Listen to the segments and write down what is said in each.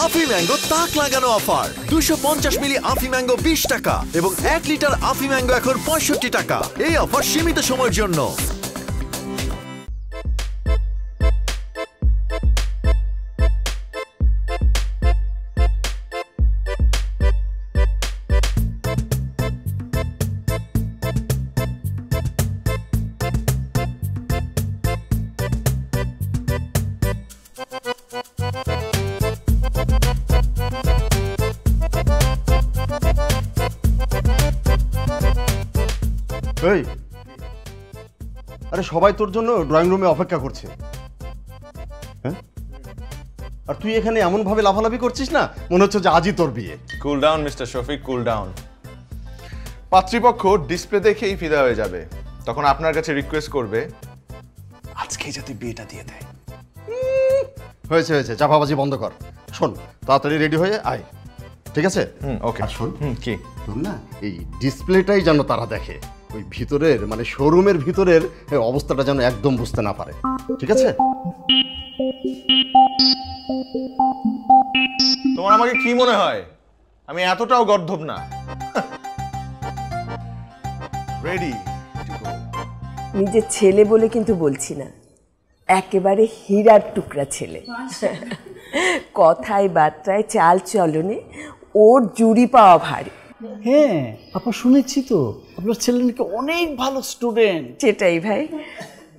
আফি mango তাক লাগানো offer 250 মিলি আফি mango 20 টাকা এবং 1 লিটার আফি ম্যাঙ্গো এখন 65 টাকা। এই অফার সীমিত সময়ের জন্য। এই আরে সবাই তোর জন্য ড্রয়িং রুমে অপেক্ষা করছে। হ্যাঁ, আর তুই এখানে এমন ভাবে লাফালাফি করছিস না, মনে হচ্ছে যে আজই তোর বিয়ে। Cool down mister Shafiq, cool down. পাত্রীপক্ষ ডিসপ্লে দেখেই ফিদা হয়ে যাবে, তখন আপনার কাছে রিকোয়েস্ট করবে আজকেই যাতে বিয়েটা দিয়ে দেয়। হয়েছে হয়েছে, চাপাবাজি বন্ধ কর। শোন, তাড়াতাড়ি রেডি হয়ে আয়, ঠিক আছে? ওকে। আর শোন, কি তোর না এই ডিসপ্লেটাই যেন তারা দেখে, ওই ভিতরের মানে শোরুমের ভিতরের অবস্থাটা যেন একদম বুঝতে না পারে, ঠিক আছে? তোমার আমাকে কি মনে হয় আমি এতটাও গর্ধব না? রেডি। নিজের ছেলে বলে কিন্তু বলছি না, একেবারে হীরার টুকরা ছেলে। কথায় বার্তায় চাল চলনে ওর জুড়ি পাওয়া ভারী। হ্যাঁ আপা, শুনেছি তো আপনার ছেলে নাকি অনেক ভালো স্টুডেন্ট। সেটাই ভাই।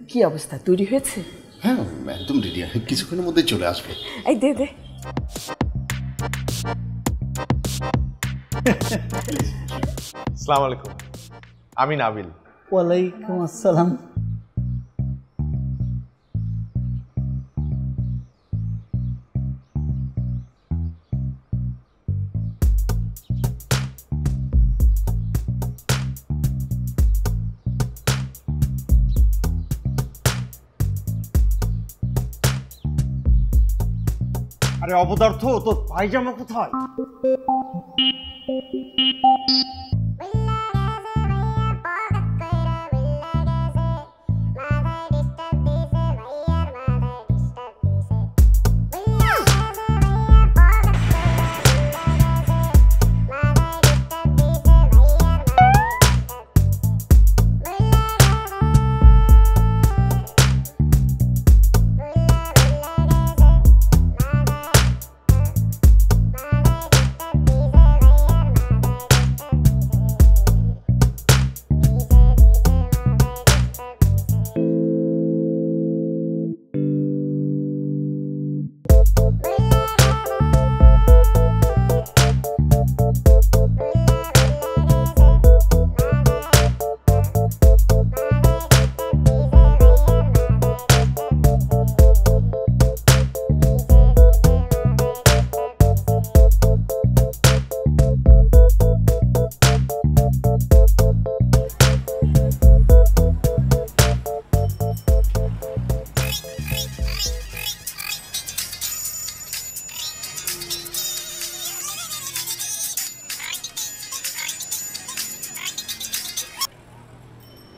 কি অবস্থা, তৈরি হয়েছে? হ্যাঁ একদম রেডি, কিছুক্ষণের মধ্যে চলে আসবে। এই দে দে। আসসালামু আলাইকুম, আমি নাবিল। ওয়ালাইকুম আসসালাম। আরে অপদার্থ, তোর পায়জামা কোথায়?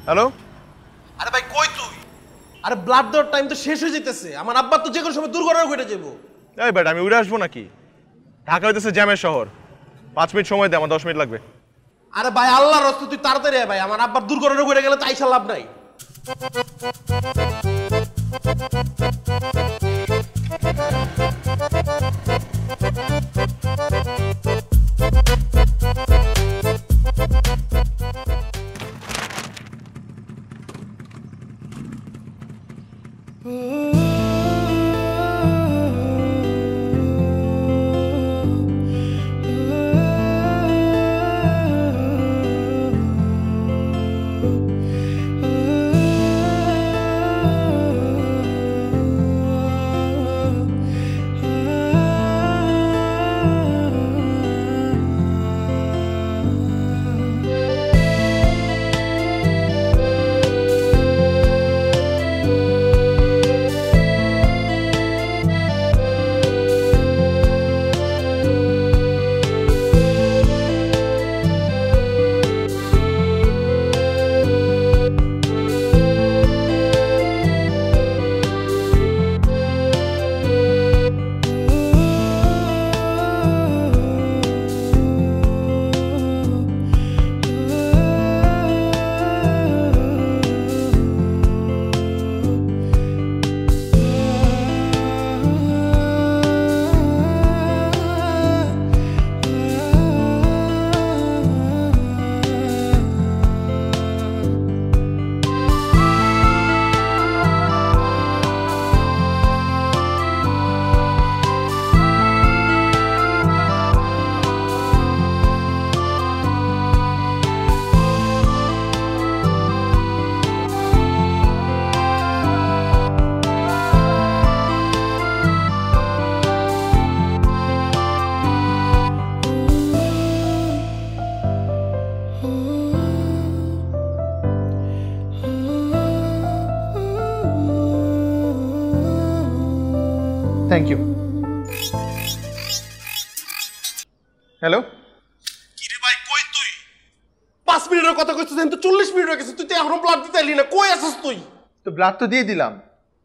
হ্যালো। আরে ভাই কই তুই? আরে ব্লাড দেওয়ার টাইম তো শেষ হয়ে যেতেছে, আমার আব্বার তো যে কোনো সময় দুর্ঘটনা ঘটে যাবো। এই বেটা, আমি উড়ে আসবো নাকি? ঢাকা হইতেছে জ্যামের শহর, 5 মিনিট সময় দে, আমার 10 মিনিট লাগবে। আরে ভাই আল্লাহর রাস্তে তুই তাড়াতাড়ি আয় ভাই, আমার আব্বার দুর্ঘটনা ঘটে গেলে তাই লাভ নাই। Thank you. হ্যালো, কিরে ভাই কই তুই? 5 মিনিটের কথা কইছিস, কিন্তু 40 মিনিট হয়ে গেছে, তুই তো এখনো ব্লাড দিতে এলি না। কই আছিস তুই? তো ব্লাড তো দিয়ে দিলাম,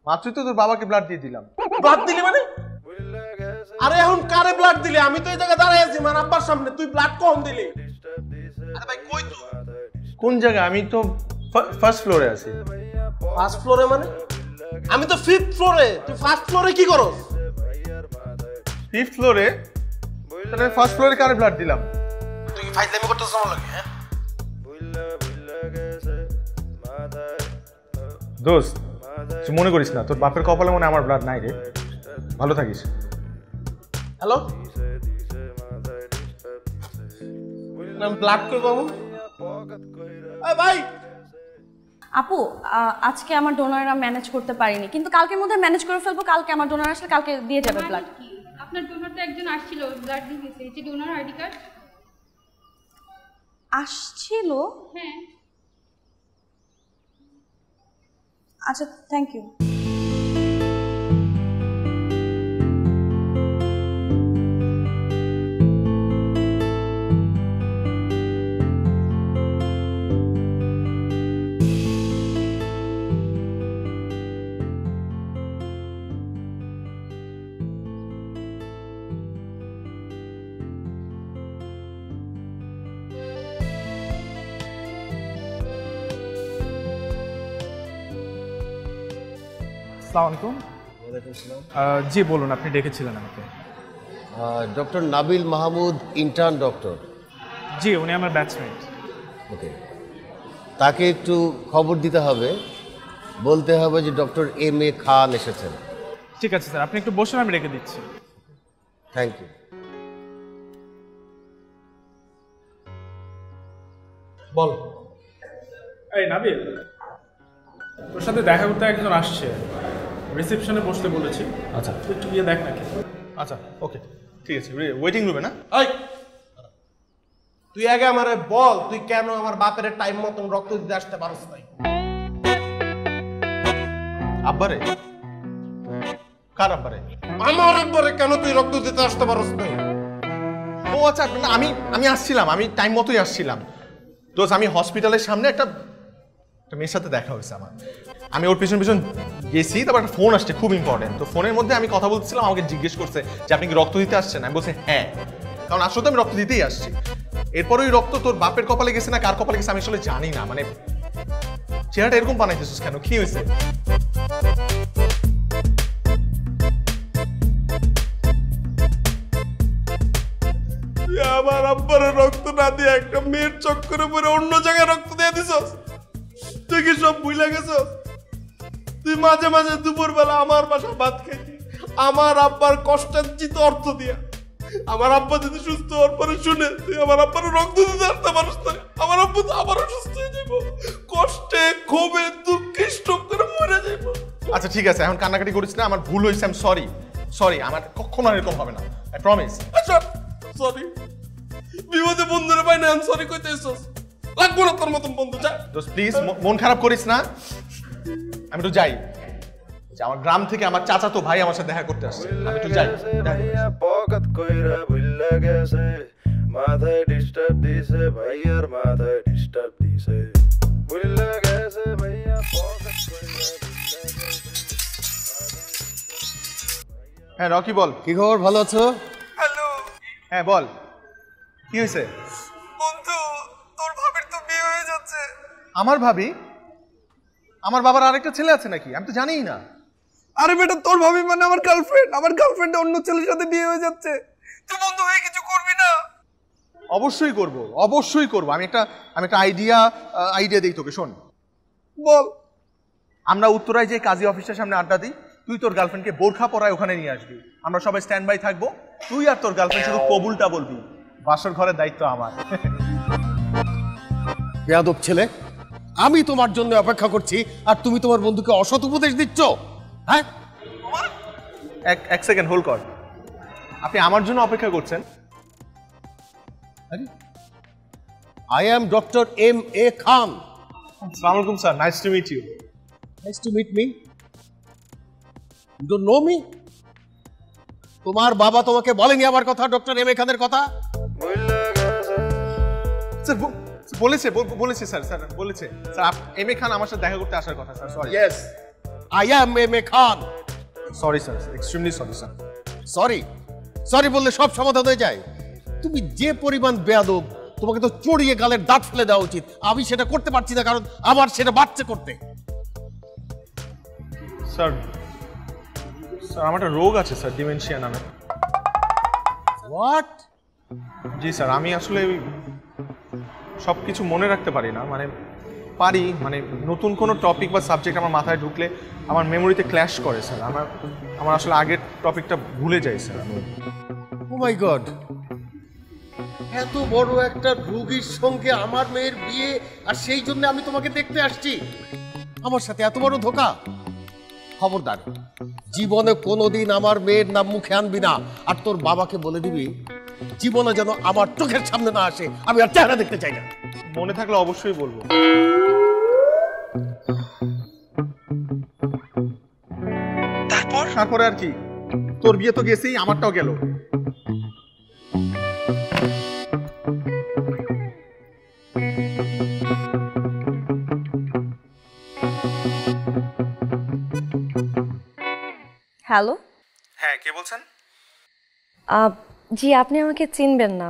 মাত্রই তো তোর বাবাকে ব্লাড দিয়ে দিলাম। ব্লাড দিলি মানে? আরে এখন কারে ব্লাড দিলি? আমি তো এই জায়গায় দাঁড়ায় আছি মানে আব্বার সামনে, তুই ব্লাড কম দিলি। আরে ভাই কই তুই? কোন জায়গায়? আমি তো ফার্স্ট ফ্লোরে আছি। ফার্স্ট ফ্লোরে মানে? আমি তো 5th ফ্লোরে, তুই ফার্স্ট ফ্লোরে কি করস? 5th ফ্লোরে? তাহলে ফার্স্ট ফ্লোরে কারে ব্লাড দিলাম? তুই কি ফাইজলামি করতেছ আমার লাগে? হ্যাঁ দোস্ত, তুই মনে করিস না, তোর বাপের কপালে মনে আমার ব্লাড নাই রে। ভালো থাকিস। হ্যালো, নাম ব্লাড কই বাবু? এই ভাই, আপু আজকে আমার ডোনাররা ম্যানেজ করতে পারিনি, কিন্তু কালকের মধ্যে ম্যানেজ করে ফেলবো। কালকে আমার ডোনার আসলে কালকে দিয়ে যাবে ব্লাড। আপনার ডোনার তো একজন আসছিল, ব্লাড দিয়ে গেছে। এই যে ডোনার আইডি কার্ড আসছিল? হ্যাঁ। আচ্ছা, থ্যাংক ইউ। আসসালামু আলাইকুম। জি বলুন, আপনি ডেকেছিলেন আমাকে? Doctor Nabil Mahmud, intern doctor. জি, উনি আমার ব্যাচমেট। ওকে, তাকে একটু খবর দিতে হবে, বলতে হবে যে ডক্টর M.A. খান এসেছেন। ঠিক আছে স্যার, আপনি একটু বসুন, আমি রেখে দিচ্ছি। Thank you. বল। এই নাবিল, তোর সাথে দেখা করতে একজন আসছে, রিসেপশনে বসতে বলেছি। আচ্ছা, তুই একটু গিয়ে দেখ নাকি। আচ্ছা, ওকে, ঠিক আছে। ওয়েটিং রুমে না? এই, তুই আগে আমারে বল, তুই কেন আমার বাপের টাইম মতন রক্ত দিতে আসতে পারছ নাই? আব্বারে? কার আব্বারে? আমার আব্বারে কেন তুই রক্ত দিতে আসতে পারছ নাই? ও আচ্ছা, না আমি আসছিলাম, আমি টাইম মতোই আসছিলাম। দোস্ত, আমি হসপিটালের সামনে একটা মেয়ের সাথে দেখা হয়েছে আমার। আমি ওর পিছন পিছন গেছি, তারপর একটা ফোন আসছে খুব ইম্পর্টেন্ট। তো ফোনের মধ্যে আমি কথা বলছিলাম, আমাকে জিজ্ঞেস করছে যে আপনি কি রক্ত দিতে আসছেন? আমি বলছি হ্যাঁ, কারণ আসলে তো আমি রক্ত দিতেই আসছি। এরপর ওই রক্ত তোর বাপের কপালে গেছে না কার কপালে গেছে আমি আসলে জানি না। মানে চেহারাটা এরকম বানাইতেছিস কেন? কি হয়েছে? আমার আব্বার রক্ত না দিয়ে একটা মেয়ের চক্করে পরে অন্য জায়গায় রক্ত দিয়ে দিছস। তুই কি সব ভুলে গেছস? তুই মাঝে মাঝে দুপুরবেলা আমার বাসা ভাত খাইতি আমার আব্বার কষ্টার্জিত অর্থ দিয়া। আমার আব্বা যদি সুস্থ হওয়ার পরে শুনে তুই আমার আব্বার রক্ত দিতে আসতে পারস না, আমার আব্বা তো আবারও সুস্থ হয়ে যাবো, কষ্টে ক্ষোভে দুঃখে স্ট্রোক করে মরে যাবো। আচ্ছা ঠিক আছে, এখন কান্নাকাটি করিস না, আমার ভুল হয়েছে, আমি সরি, আমার কখনো এরকম হবে না, আই প্রমিস। আচ্ছা সরি, বিপদে বন্ধুরে পাই না, আমি সরি কইতে এসেছ, লাগবো না তোর মতন বন্ধু, যা। দোস্ত প্লিজ মন খারাপ করিস না, আমি তো যাই। আমার গ্রাম থেকে আমার চাচাতো ভাই আমার সাথে দেখা করতে আসছে, আমি তো যাই। পকেট কইরা ভুইল্লা গেছে, মাথায় ডিস্টার্ব দিছে ভাইয়ার, মাথায় ডিস্টার্ব দিছে, ভুইল্লা গেছে ভাইয়া পকেট কইরা ভুইল্লা গেছে। হ্যাঁ রকি বল। কি খবর, ভালো আছো? হ্যালো। হ্যাঁ বল, কি হয়েছে? বন্ধু, তোর ভাবির তো বিয়ে হয়ে যাচ্ছে। আমার ভাবি? আমার বাবার আরেকটা ছেলে আছে নাকি? আমি তো জানিই না। আরে বেটা, তোর ভাবি মানে আমার গার্লফ্রেন্ড অন্য ছেলের সাথে বিয়ে হয়ে যাচ্ছে। তুই বন্ধু হয়ে কিছু করবি না? অবশ্যই করব। আমি একটা আইডিয়া দিই তোকে, শোন। বল। আমরা উত্তরায় যে কাজী অফিসের সামনে আড্ডা দিই, তুই তোর গার্লফ্রেন্ডকে বোরখা পরায় ওখানে নিয়ে আসবি, আমরা সবাই স্ট্যান্ড বাই থাকবো, তুই আর তোর গার্লফ্রেন্ড শুধু কবুলটা বলবি, বাসর ঘরের দায়িত্ব আমার। বেয়াদব ছেলে, আমি তোমার জন্য অপেক্ষা করছি আর তুমি তোমার বন্ধুকে অসৎ উপদেশ দিচ্ছ। হ্যাঁ, এক সেকেন্ড হোল্ড কর। আপনি আমার জন্য অপেক্ষা করছেন? I am Dr. M.A. Khan. আসসালামু আলাইকুম sir, nice to meet you. Nice to meet me. You don't know me? তোমার বাবা তোমাকে বলেনি আমার কথা, ডক্টর এম এ খানের কথা? স্যার বলেছে বলেছে স্যার স্যার বলেছে স্যার এম এ খান আমার সাথে দেখা করতে আসার কথা sir. Sorry. Yes, I am M A Khan. Sorry sir, extremely sorry sir. Sorry sorry বললে সব সমাধান হয়ে যায়? তুমি যে পরিমাণ বেয়াদব, তোমাকে তো চড়িয়ে গালের দাঁত ফেলে দেওয়া উচিত। আমি সেটা করতে পারছি না কারণ আমার সেটা বাচ্চা করতে। স্যার স্যার আমার একটা রোগ আছে স্যার, ডিমেনশিয়া নামে। হোয়াট? জি স্যার, আমি আসলে সব কিছু মনে রাখতে পারি না, মানে পারি মানে নতুন কোনো টপিক বা সাবজেক্ট আমার মাথায় ঢুকলে আমার মেমোরিতে ক্ল্যাশ করে স্যার। আমার আসলে আগের টপিকটা ভুলে যাই স্যার। ও মাই গড, এত বড় একটা রোগীর সঙ্গে আমার মেয়ের বিয়ে, আর সেই জন্য আমি তোমাকে দেখতে আসছি? আমার সাথে এত বড় ধোঁকা! খবরদার, জীবনে কোনোদিন আমার মেয়ের নাম মুখে আনবি না। আর তোর বাবাকে বলে দিবি জীবনে যেন আমার চোখের সামনে না আসে, আমি আর চেহারা দেখতে চাই না। মনে থাকলে অবশ্যই বলবো। তারপরে আর কি, তোর বিয়ে তো গেছেই, আমারটাও গেল। হ্যালো। হ্যাঁ, কে বলছেন? জি, আপনি আমাকে চিনবেন না।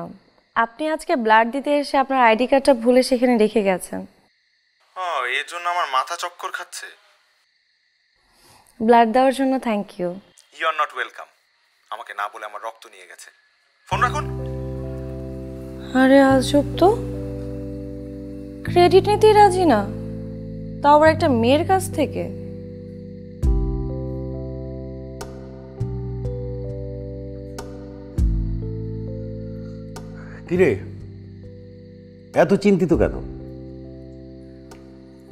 আপনি আজকে ব্লাড দিতে এসে আপনার আইডি কার্ডটা ভুলে সেখানে রেখে গেছেন। এর জন্য আমার মাথা চক্কর খাচ্ছে। ব্লাড দেওয়ার জন্য thank you. You are not welcome. আমাকে না বলে আমার রক্ত নিয়ে গেছে। ফোন রাখুন। আরে আজব তো, ক্রেডিট নিতেই রাজি না, তাও আবার একটা মেয়ের কাছ থেকে। কিরে, এত চিন্তিত কেন?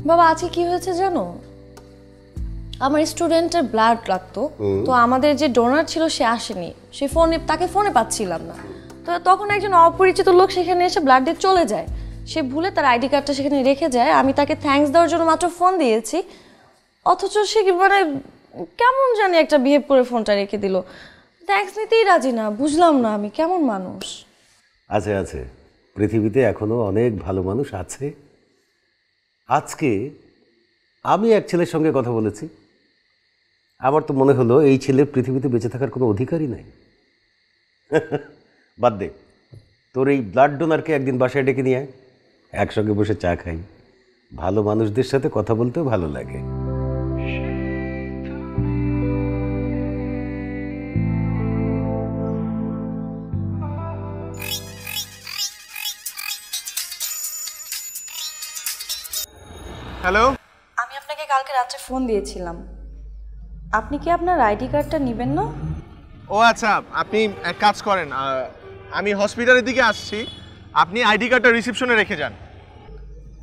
বাবা, আজকে কি হয়েছে জানো? আমার স্টুডেন্টের ব্লাড লাগতো, তো আমাদের যে ডোনার ছিল সে আসেনি, সে তাকে ফোনে পাচ্ছিলাম না। তো তখন একজন অপরিচিত লোক সেখানে এসে ব্লাড দিয়ে চলে যায়। সে ভুলে তার আইডি কার্ডটা সেখানে রেখে যায়। আমি তাকে থ্যাঙ্কস দেওয়ার জন্য মাত্র ফোন দিয়েছি, অথচ সে মানে কেমন জানি একটা বিহেভ করে ফোনটা রেখে দিল। থ্যাঙ্কস নিতেই রাজি না। বুঝলাম না আমি কেমন মানুষ। আছে আছে, পৃথিবীতে এখনো অনেক ভালো মানুষ আছে। আজকে আমি এক ছেলের সঙ্গে কথা বলেছি, আমার তো মনে হলো এই ছেলের পৃথিবীতে বেঁচে থাকার কোনো অধিকারই নাই। বাদ দে, তোর এই ব্লাড ডোনারকে একদিন বাসায় ডেকে নিয়ে আয়, একসঙ্গে বসে চা খাই। ভালো মানুষদের সাথে কথা বলতেও ভালো লাগে। হ্যালো, আমি আপনাকে কালকে রাত্রে ফোন দিয়েছিলাম, আপনি কি আপনার আইডি কার্ডটা নেবেন না? ও আচ্ছা, আপনি এক কাজ করেন, আমি হসপিটালের দিকে আসছি, আপনি আইডি কার্ডটা রিসেপশনে রেখে যান।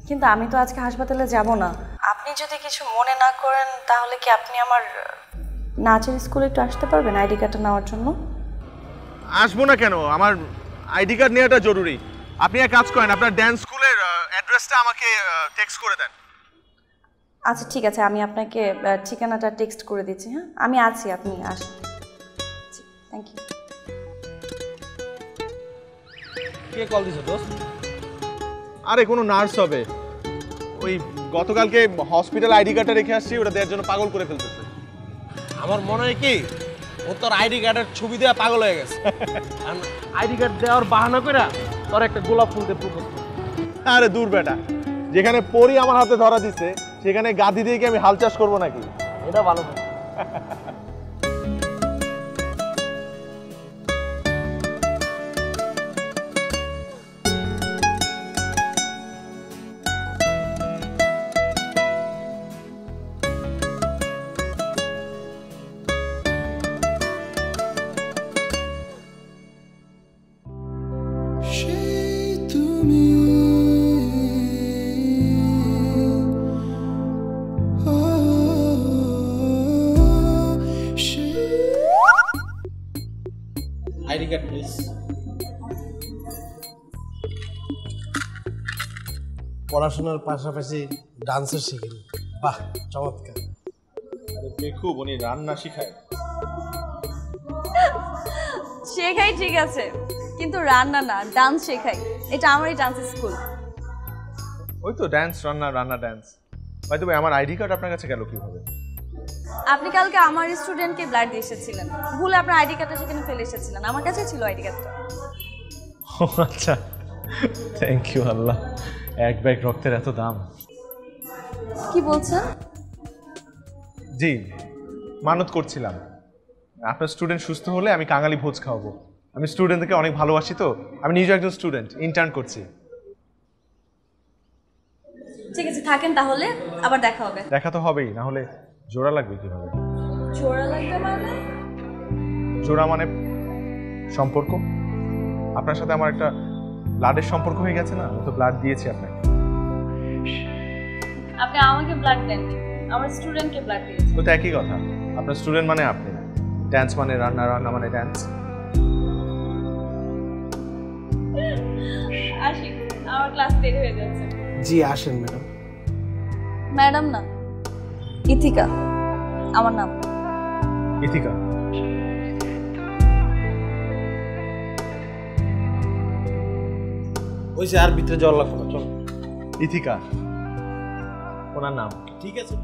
কিন্তু আমি তো আজকে হাসপাতালে যাব না। আপনি যদি কিছু মনে না করেন তাহলে কি আপনি আমার নাচের স্কুলে একটু আসতে পারবেন আইডি কার্ডটা নেওয়ার জন্য? আসবো না কেন, আমার আইডি কার্ড নেওয়াটা জরুরি। আপনি এক কাজ করেন, আপনার ড্যান্স স্কুলের অ্যাড্রেসটা আমাকে টেক্সট করে দেন। আচ্ছা ঠিক আছে, আমি আপনাকে ঠিকানাটা টেক্সট করে দিচ্ছি। হ্যাঁ, আমি আছি, আপনি আসুন। Thank you. কে কল দিছো দোস্ত? আরে কোনো নার্স হবে, ওই গতকালকে হসপিটাল আইডি কার্ডটা রেখে আসছি, ওটা দেওয়ার জন্য পাগল করে ফেলতেছে। আমার মনে হয় কি ও তোর আইডি কার্ডের ছবি দেওয়া পাগল হয়ে গেছে। আইডি কার্ড দেওয়ার বাহানা করে তোর একটা গোলাপ ফুল দিয়ে প্রপোজ করে। আরে দূর বেটা, যেখানে পরি আমার হাতে ধরা দিচ্ছে সেখানে গাদি দিয়ে কি আমি হাল চাষ করবো নাকি? এটা ভালো। ID card please. পড়াশোনার পাশাপাশি ডান্সও শিখেন, বাহ চমৎকার। আরে দেখুব উনি রান্না শিখায়। শেখাই ঠিক আছে, কিন্তু রান্না না, ডান্স শেখাই। এটা আমারই ডান্স স্কুল। ওই তো ডান্স, রান্না, রান্না, ডান্স। বাই দ্য ওয়ে, আমার আইডি কার্ড আপনার কাছে গেল কিভাবে? আপনি কালকে আমার স্টুডেন্টকে ব্লাড দিয়ে এসেছিলেন, ভুলে আপনার আইডি কার্ডটা সেখানে ফেলে এসেছিলেন। আমার কাছে ছিল আইডি কার্ডটা। ও আচ্ছা, থ্যাংক ইউ আল্লাহ, এক ব্যাগ রক্তের এত দাম। কি বলছেন? জি, মানত করছিলাম আপনার স্টুডেন্ট সুস্থ হলে আমি কাঙালি ভোজ খাওয়াবো। আমি স্টুডেন্টদেরকে অনেক ভালোবাসি, তো আমি নিজে একজন স্টুডেন্ট, ইন্টার্ন করছি। ঠিক আছে, থাকেন তাহলে, আবার দেখা হবে। দেখা তো হবেই, না হলে জোড়া লাগবে কিভাবে? জোড়া লাগবে মানে? জোড়া মানে সম্পর্ক। আপনার সাথে আমার একটা ব্লাডের সম্পর্ক হয়ে গেছে না, আমি তো ব্লাড দিয়েছি আপনাকে। আপনি আমাকে ব্লাড দেননি, আমার স্টুডেন্টকে ব্লাড দিয়েছেন। তো একই কথা, আপনার স্টুডেন্ট মানে আপনি, ডান্স মানে রান্না, রান্না মানে ডান্স। আসি, আমার ক্লাস দেরি হয়ে যাচ্ছে। জি আসেন ম্যাডাম। ম্যাডাম না, ইথিকা আমার নাম। ইথিকা? ওই যে আর ভিতরে যাওয়ার লাগবে না, চল। ইথিকা ওনার নাম। ঠিক আছে।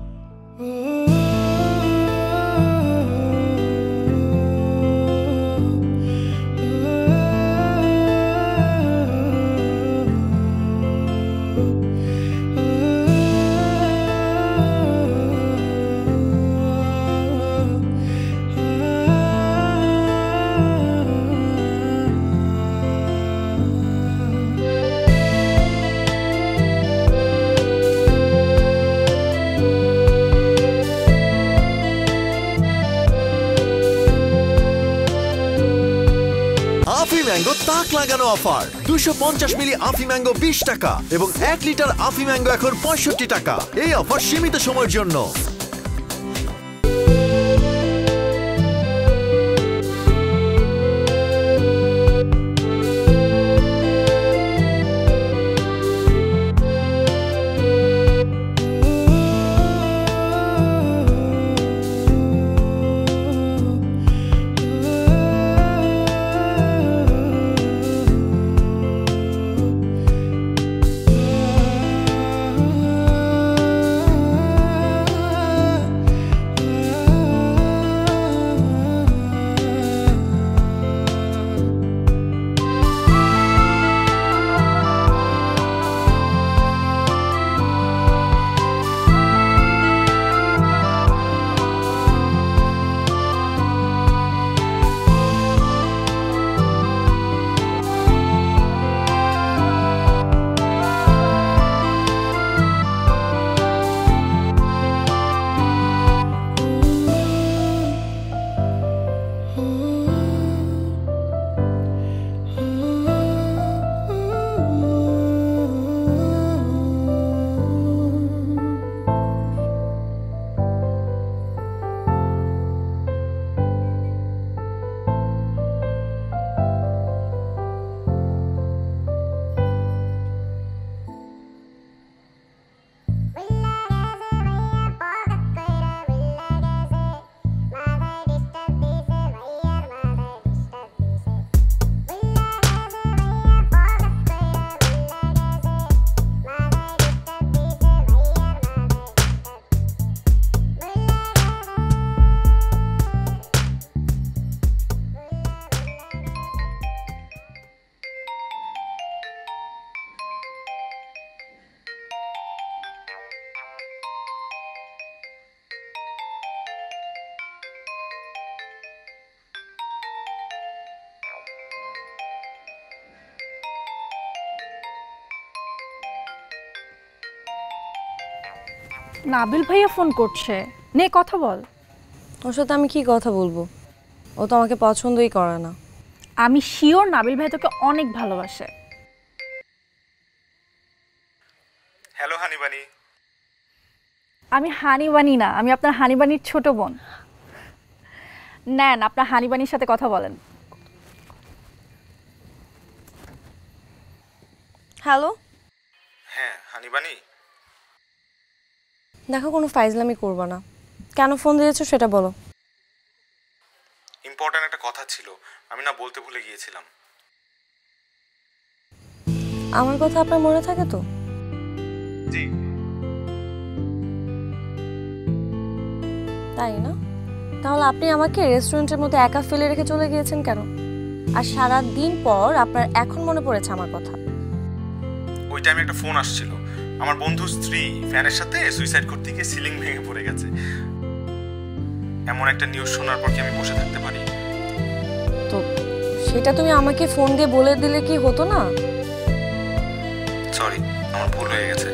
আফি ম্যাঙ্গো তাক লাগানো অফার, 250 মিলি আফি ম্যাঙ্গো 20 টাকা এবং 1 লিটার আফি ম্যাঙ্গো এখন 65 টাকা। এই অফার সীমিত সময়ের জন্য। নাবিল ভাইয়া ফোন করছে, নে কথা বল। ওর সাথে আমি কি কথা বলবো? ও তো আমাকে পছন্দই করে না। আমি শিওর নাবিল ভাই তোকে অনেক ভালোবাসে। হ্যালো হানিবানি। আমি হানিবানি না, আমি আপনার হানিবানির ছোট বোন। নেন আপনার হানিবানির সাথে কথা বলেন। হ্যালো। হ্যাঁ হানিবানি। দেখো, কোনো ফাইজলামি করবা না। কেন ফোন দিয়েছো সেটা বলো। ইম্পর্ট্যান্ট একটা কথা ছিল, আমি আমি না বলতে ভুলে গিয়েছিলাম। আমার কথা আপনার মনে থাকে তো? জি। তাই না? তাহলে আপনি আমাকে রেস্টুরেন্টের মধ্যে একা ফেলে রেখে চলে গিয়েছেন কেন? আর সারা দিন পর আপনার এখন মনে পড়েছে আমার কথা? ওই টাইমে একটা ফোন আসছিল, আমার বন্ধুর স্ত্রী ফ্যানের সাথে সুইসাইড করতে গিয়ে সিলিং ভেঙে পড়ে গেছে। এমন একটা নিউজ শোনার পর কি আমি বসে থাকতে পারি? তো সেটা তুমি আমাকে ফোন দিয়ে বলে দিলে কি হতো না? সরি, আমার ভুল হয়ে গেছে।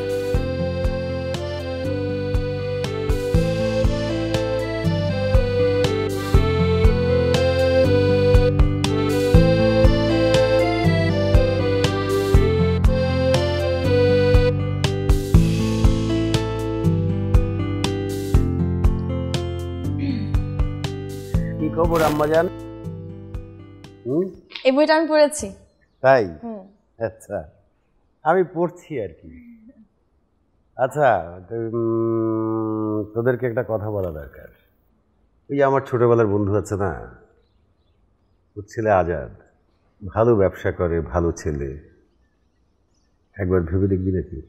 কি খবর আম্মাজান? এই বইটা আমি পড়েছি। তাই? আচ্ছা, আমি পড়ছি আর কি। আচ্ছা, তোদেরকে একটা কথা বলা দরকার। ওই যে আমার ছোটবেলার বন্ধু আছে না, ওর ছেলে আজাদ, ভালো ব্যবসা করে, ভালো ছেলে। একবার ভেবে দেখবি নাকি?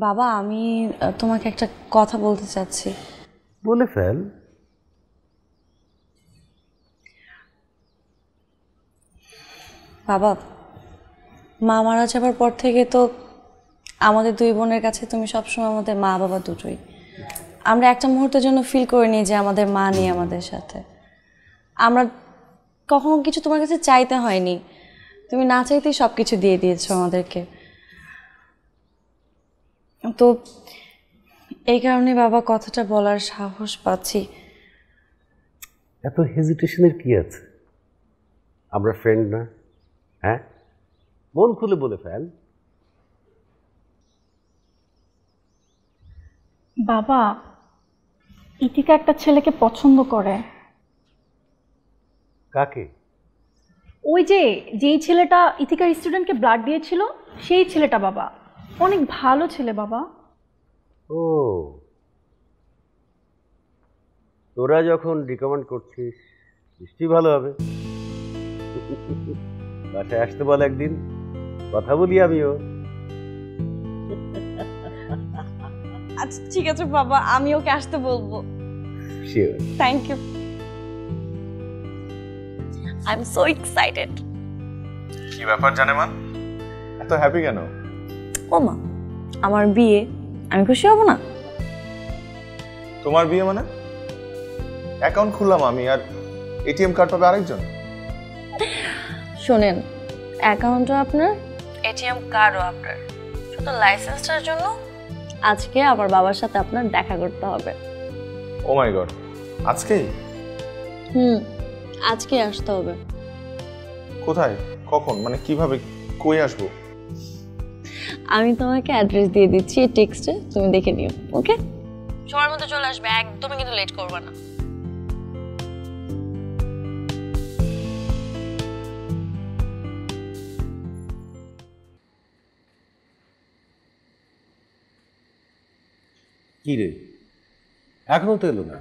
বাবা, আমি তোমাকে একটা কথা বলতে চাচ্ছি। বলে ফেল। বাবা, মা মারা যাবার পর থেকে তো আমাদের দুই বোনের কাছে তুমি সবসময় আমাদের মা বাবা দুটোই। আমরা একটা মুহূর্তের জন্য ফিল করিনি যে আমাদের মা নেই আমাদের সাথে। আমরা কখনো কিছু তোমার কাছে চাইতে হয়নি, তুমি না চাইতেই সব কিছু দিয়ে দিয়েছো আমাদেরকে। তো এই কারণে বাবা কথাটা বলার সাহস পাচ্ছি। এত হেজিটেশনের কি আছে? আমরা ফ্রেন্ড না? হ্যাঁ, মন খুলে বলে ফেল। বাবা, ইতিকা একটা ছেলেকে পছন্দ করে। কাকে? ওই যেই ছেলেটা ইতিকার স্টুডেন্টকে ব্লাড দিয়েছিল, সেই ছেলেটা বাবা। অনেক ভালো ছেলে বাবা। ও, তোরা যখন রিকমেন্ড করছিস নিশ্চয়ই ভালো হবে। বাসায় আসতে বল একদিন, কথা বলি আমিও। আচ্ছা ঠিক আছে বাবা, আমি ওকে আসতে বলবো। Sure. Thank you. I am so excited. কি ব্যাপার জানেমান, এত হ্যাপি কেন? ও মা, আমার বিয়ে, আমি খুশি হব না? তোমার বিয়ে মানে? অ্যাকাউন্ট খুললাম আমি, আর এটিএম কার্ড পাবে আরেকজন। শোনেন, অ্যাকাউন্টও আপনার, এটিএম কার্ডও আপনার, শুধু লাইসেন্সটার জন্য আজকে আমার বাবার সাথে আপনার দেখা করতে হবে। ও মাই গড, আজকেই? আজকে আসতে হবে। কোথায়, কখন, মানে কিভাবে, কই আসবো? আমি তোমাকে অ্যাড্রেস দিয়ে দিচ্ছি এই টেক্সটে, তুমি দেখে নিও। ওকে, সময়ের মধ্যে চলে আসবে, একদমই কিন্তু লেট করবে না। কি রে, এখনো তো এলো না?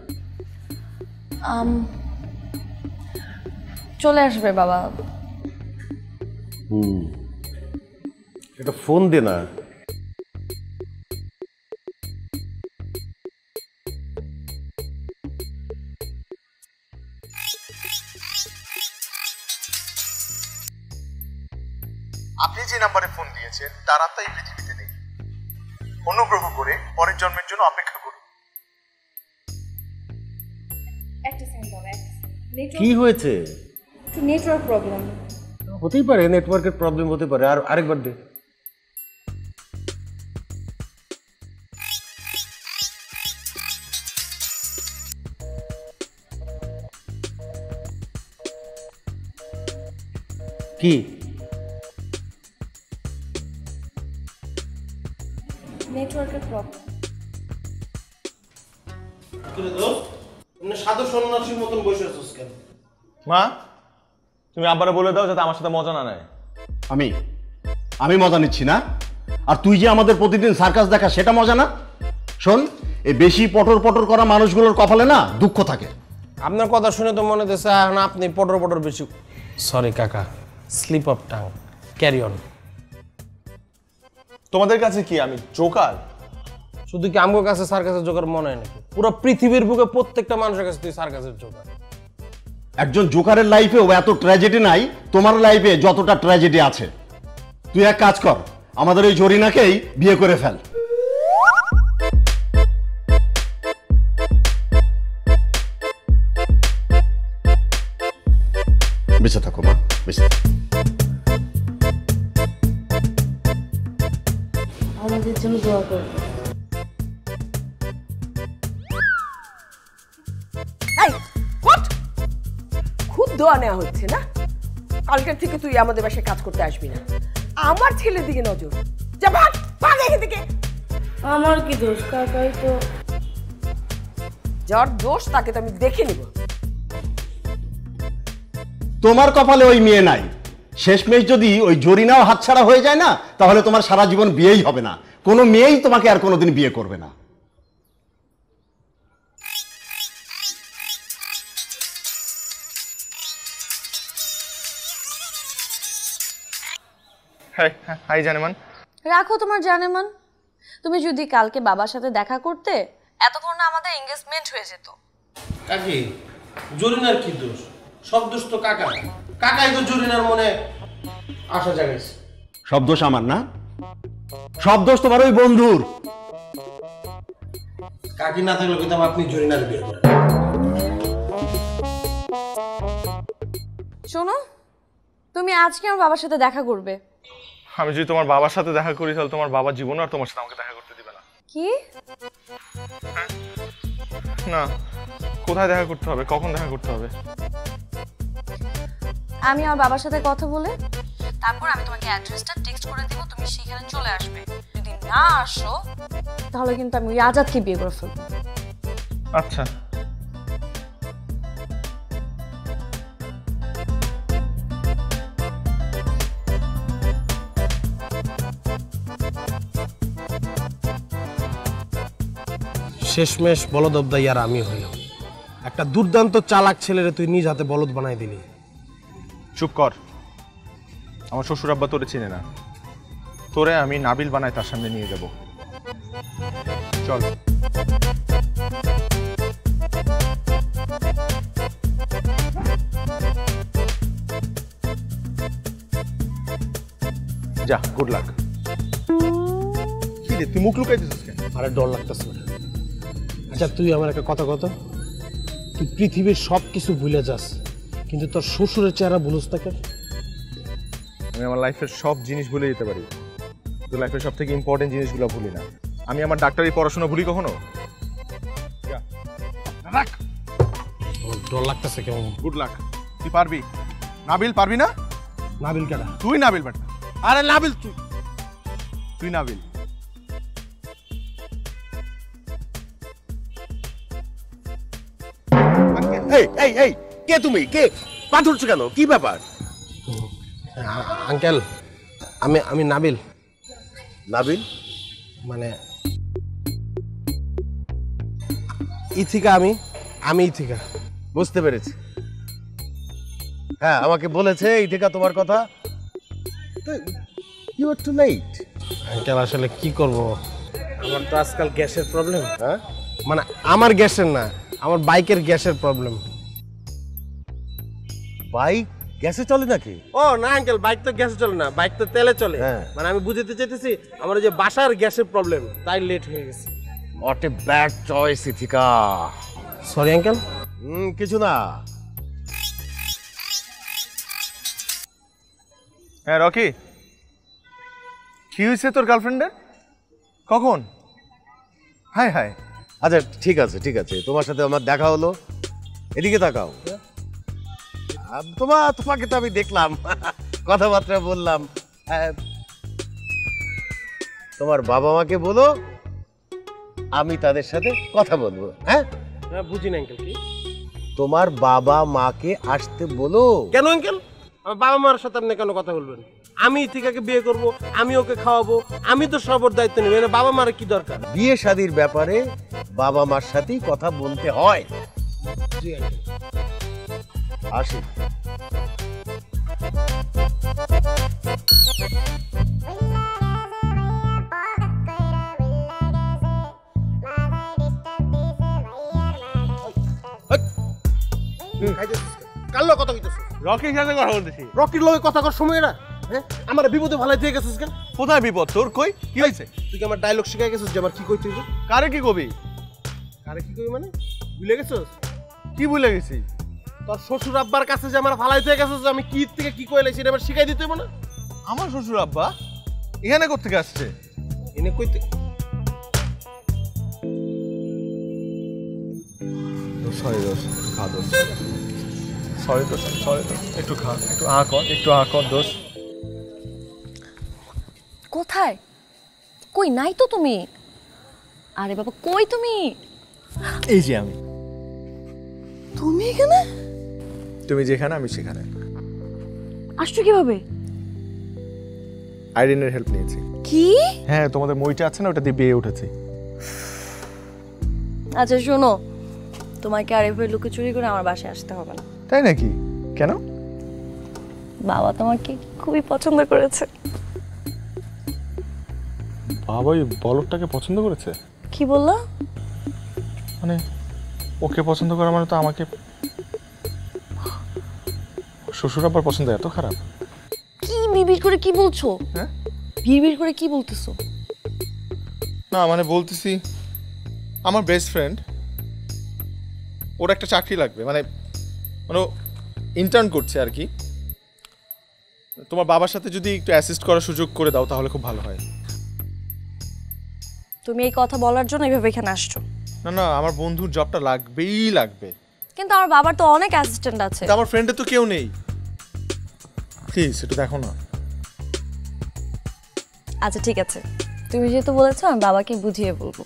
চলে আসবে বাবা। একটা ফোন দে না। আপনি যে নাম্বারে ফোন দিয়েছেন তার আত্মা এই পৃথিবীতে নেই। অনুগ্রহ করে পরের জন্মের জন্য অপেক্ষা করুন। একটা সেকেন্ড বাবা, কি হয়েছে? একটু নেটওয়ার্ক প্রবলেম। হতেই পারে, নেটওয়ার্কের প্রবলেম হতে পারে। আর আরেকবার দে। কি নেটওয়ার্কের প্রবলেম। সাধু সন্ন্যাসীর মতন বসে আছিস কেন? মা, তুমি আব্বারে বলে দাও যাতে আমার সাথে মজা না নেয়। আমি মজা নিচ্ছি না? আর তুই যে আমাদের প্রতিদিন সার্কাস দেখা, সেটা মজা না? শোন, এই বেশি পটর পটর করা মানুষগুলোর কপালে না দুঃখ থাকে। আপনার কথা শুনে তো মনে হচ্ছে এখন আপনি পটর পটর বেশি। সরি কাকা, slip of tongue, carry on. তোমাদের কাছে কি আমি জোকার? শুধু কি আমার কাছে সার্কাসের জোকার মনে হয় নাকি? পুরো পৃথিবীর বুকে প্রত্যেকটা মানুষের কাছে তুই সার্কাসের জোকার। একজন জোকারের লাইফেও এত ট্র্যাজেডি নাই তোমার লাইফে যতটা ট্র্যাজেডি আছে। তুই এক কাজ কর, আমাদের ওই জরিনাকেই বিয়ে করে ফেল। বেঁচে থাকো মা, বেঁচে থাকো। আমাদের জন্য দোয়া করবে। খুব দোয়া নেওয়া হচ্ছে না? কালকের থেকে তুই আমাদের বাসায় কাজ করতে আসবি না। আমার ছেলের দিকে নজর, যা ভাগ ভাগ এখান থেকে। আমার কি দোষ? কাকাই তো। যার দোষ তাকে তো আমি দেখে নিব। তোমার কপালে ওই মেয়ে নাই। শেষমেশ যদি ওই জরিনাও হাতছাড়া হয়ে যায় না, তাহলে তোমার সারা জীবন বিয়েই হবে না। কোনো মেয়েই তোমাকে আর কোনোদিন বিয়ে করবে না। হাই জানেমান। রাখো তোমার জানেমান। তুমি যদি কালকে বাবার সাথে দেখা করতে, এতক্ষণ আমাদের এনগেজমেন্ট হয়ে যেত। কাকি, জরিনার কি দোষ? সব দোষ তো কাকা। কাকাই তো জরিনার মনে আশা জাগাইছে। সব দোষ আমার না, সব দোষ তোমার ওই বন্ধুর। কাকি না থাকলে কিন্তু আপনি জরিনার বিয়ে করেন। শোনো, তুমি আজকে আমার বাবার সাথে দেখা করবে। আমি যদি তোমার বাবার সাথে দেখা করি তাহলে তোমার বাবা জীবনে আর তোমার সাথে আমাকে দেখা করতে দিবে না। কি? না, কোথায় দেখা করতে হবে, কখন দেখা করতে হবে? আমি আমার বাবার সাথে কথা বলে তারপর আমি তোমাকে অ্যাড্রেসটা টেক্সট করে দিব, তুমি সেখানে চলে আসবে। যদি না আসো তাহলে কিন্তু আমি ওই আজাদকে বিয়ে করে ফেলবো। আচ্ছা। শেষমেশ বলদবদাই আর আমি হইলাম। একটা দুর্দান্ত চালাক ছেলেরে তুই নিজ হাতে বলদ বানাই দিলি। চুপ কর। আমার শ্বশুর আব্বা তোরে চিনে না। তোরে আমি নাবিল বানাই তার সামনে নিয়ে যাব। চল। যা, গুড লাক। কি রে, তুই মুখ লুকাই দিছিস কেন? আরে ডর লাগতেছে না। আচ্ছা তুই আমার একটা কথা কত, তুই পৃথিবীর সব কিছু ভুলে যাস কিন্তু তোর শ্বশুরের চেহারা ভুলস না কেন? আমি আমার লাইফের সব জিনিস ভুলে যেতে পারি, তো লাইফের সব থেকে ইম্পর্টেন্ট জিনিসগুলো ভুলি না। আমি আমার ডাক্তারি পড়াশোনা ভুলি কখনো? ডর লাগতেছে কেমন? Good luck. তুই পারবি। নাবিল পারবি না? নাবিল কেডা? তুই নাবিল বেটা। আরে নাবিল তুই, তুই নাবিল। এই এই এই কে তুমি? কে পা ধরছো কেন? কি ব্যাপার? আঙ্কেল, আমি আমি নাবিল। নাবিল মানে ইথিকা, আমি ইথিকা। বুঝতে পেরেছি। হ্যাঁ, আমাকে বলেছে ইথিকা তোমার কথা। You are too late. Uncle আসলে কি করব, আমার তো আজকাল গ্যাসের প্রবলেম। হ্যাঁ, মানে আমার গ্যাসের না, আমার বাইকের গ্যাসের প্রবলেম। বাইক গ্যাসে চলে নাকি? ও না আঙ্কেল, বাইক তো গ্যাসে চলে না, বাইক তো তেলে চলে। মানে আমি বুঝতে চাইতেছি আমার যে বাসার গ্যাসের প্রবলেম, তাই লেট হয়ে গেছে। What a bad choice Ethika. Sorry uncle. কিছু না। হ্যাঁ রকি, কি হয়েছে তোর গার্লফ্রেন্ডের? কখন? Hi hi. আচ্ছা ঠিক আছে ঠিক আছে, তোমার সাথে আমার দেখা হলো। এদিকে তাকাও। তোমাকে তো আমি দেখলাম, কথাবার্তা বললাম। তোমার বাবা মাকে বলো আমি তাদের সাথে কথা বলবো। হ্যাঁ, বুঝি না আঙ্কেল। কি? তোমার বাবা মাকে আসতে বলো। কেন আঙ্কেল? আমার বাবা মার সাথে আপনি কেন কথা বলবেন? আমি ইথিকাকে বিয়ে করব, আমি ওকে খাওয়াবো, আমি তো সবর দায়িত্ব নেব। এনে বাবা মার কি দরকার? বিয়ে শাদীর ব্যাপারে বাবা মার সাথেই কথা বলতে হয়। জি আঙ্কেল। আসি। কার লগে কথা কইতেছ? রকির সাথে কথা বলতেছি। রকির লগে কথা কর সময় না? হ্যাঁ, আমার বিপদে ভালাই দিয়ে গেছিস কেন? কোথায় বিপদ? তোর কই কি হয়েছে? তুই কি আমার ডায়লগ শিখাই গেছিস যে আমার কি কইতে হইবে? কারে কি কবি? কারে কি কইবি মানে? ভুলে গেছিস? কি ভুলে গেছি? তোর শ্বশুর আব্বার কাছে যে আমার ফালাই দিয়ে গেছিস, আমি কি থেকে কি কইলাইছি এটা আমার শিখাই দিতে হইব না? আমার শ্বশুর আব্বা এখানে কোত্থেকে আসছে? এনে কইতে সরি দোস্ত, খা দোস্ত। সরি দোস্ত, সরি দোস্ত, একটু খা, একটু আ কর দোস্ত। কোথায়? কই নাই তো তুমি? আরে বাবা কই তুমি? এই যে আমি। তুমি এখানে? তুমি যেখানে আমি সেখানে। আসছো কিভাবে? আইরিনের হেল্প নিয়েছি। কি? হ্যাঁ, তোমাদের মইটা আছে না, ওটা দিয়ে বিয়ে উঠেছি। আচ্ছা শোনো, তোমাকে আর এভাবে লুকে চুরি করে আমার বাসায় আসতে হবে না। তাই নাকি? কেন? বাবা তোমাকে খুবই পছন্দ করেছে। বাবা ওই বলদটাকে পছন্দ করেছে? কি বললা? মানে ওকে পছন্দ করা মানে তো আমাকে শ্বশুর আব্বার পছন্দ এত খারাপ? কি বিড়বিড় করে কি বলছো? হ্যাঁ, বিড়বিড় করে কি বলতেছো? না মানে বলতেছি আমার বেস্ট ফ্রেন্ড, ওর একটা চাকরি লাগবে, মানে মানে ইন্টার্ন করছে আর কি। তোমার বাবার সাথে যদি একটু অ্যাসিস্ট করার সুযোগ করে দাও তাহলে খুব ভালো হয়। তুমি এই কথা বলার জন্য এইভাবে এখানে আসছো? না না, আমার বন্ধুর জবটা লাগবেই লাগবে। কিন্তু আমার বাবার তো অনেক অ্যাসিস্ট্যান্ট আছে। আমার ফ্রেন্ডের তো কেউ নেই। প্লিজ একটু দেখো না। আচ্ছা ঠিক আছে, তুমি যেহেতু বলেছো আমি বাবাকে বুঝিয়ে বলবো।